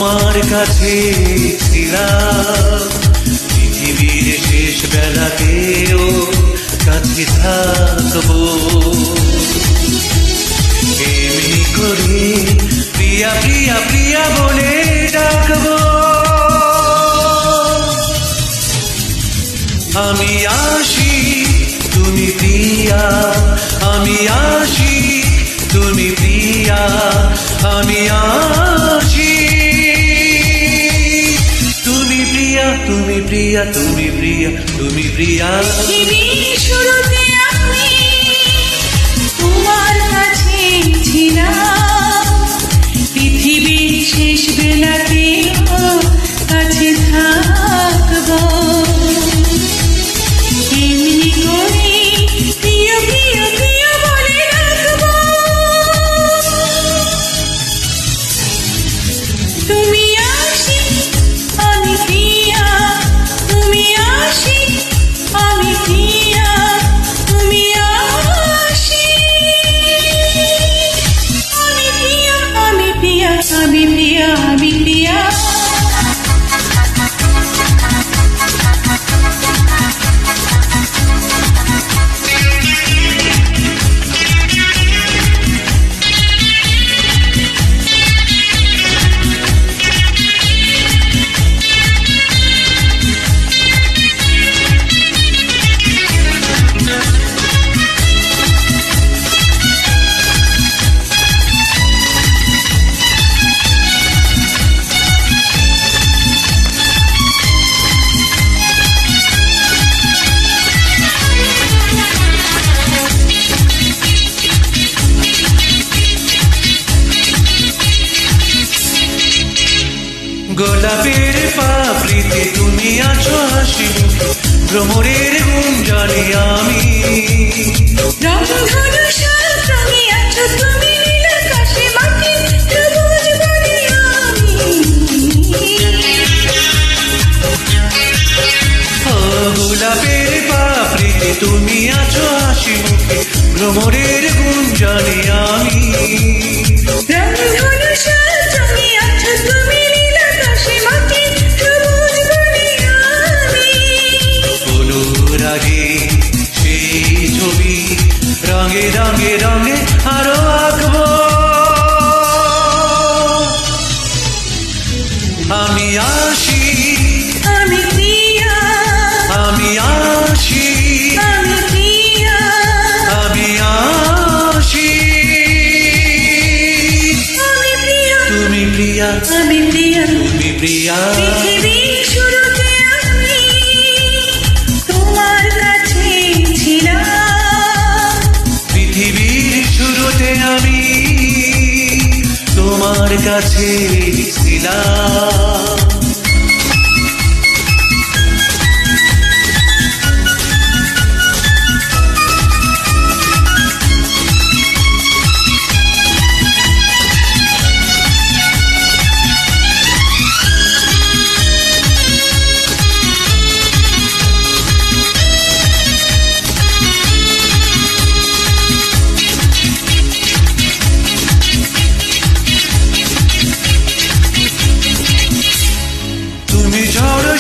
তোমার কাছে ছিলাম পৃথিবীর শেষ বেলাতেও কাছে থাকবো এমনি করে প্রিয়া প্রিয়া প্রিয়া বলে ডাকবো আমি আসি তুমি প্রিয়া আমি আসি তুমি প্রিয়া আমি আসি তুমি প্রিয়া তুমি প্রিয়া তুমি প্রিয়া তুমি প্রিয়া পৃথিবীর শুরুতে আমি তোমার কাছে ছিলাম পৃথিবীর শেষ বেলাতেও কাছে থাকবো এমনি করে প্রিয় প্রিয় প্রিয় বলে রাখবো তুমি আসি আমি প্রিয়া তুমি আসি আমি প্রিয়া তুমি আসি আমি প্রিয়া আমি প্রিয়া আমি প্রিয়া আমি প্রিয়া গোলাপের পাপড়িতে তুমি আছো হাসি ভ্রমরের গুঞ্জনে আমি রংধনু সাত রঙে আছো তুমি নীল আকাশে মাটি সবুজ বনে আমি ও গোলাপের পাপড়িতে তুমি আছো হাসি মুখে ভ্রমরের গুঞ্জনে আমি রংধনু সাত রঙে আছো তুমি নীল আকাশে মাটি সবুজ বনে আমি অনুরাগে সেই ছবি রঙে রঙে রঙে আরো আঁকবো আমি আসি আমি প্রিয়া আমি আসি আমি প্রিয়া আমি আসি আমি প্রিয়া তুমি প্রিয়া আমি প্রিয়া তুমি প্রিয়া পৃথিবীর শুরুতে আমি তোমার কাছে ছিলাম পৃথিবীর শুরুতে আমি তোমার কাছে ছিলাম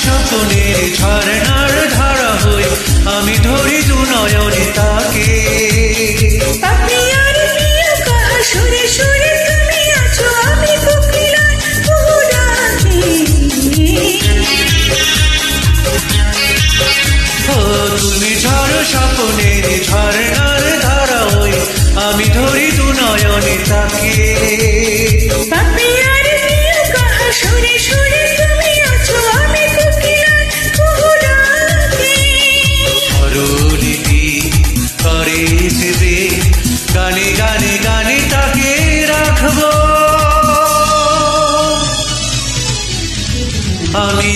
স্বপ্নের ঝরনার ধারা হয়ে আমি ধরি দু নয়নে তাকে পাপিয়ার প্রিয় কাহা সুরে সুরে তুমি আছো আমি কোকিলার কুহুরাতে ও তুমি ঝড় স্বপ্নের ঝরনার ধারা হয়ে আমি ধরি দু নয়নে তাকে পাপিয়ার প্রিয় কাহা সুরে সুরে তুমি আছো আমি কোকিলার কুহুরাতে স্বরলিপি করে দেবে গানে গানে গানে তাকে রাখবো আমি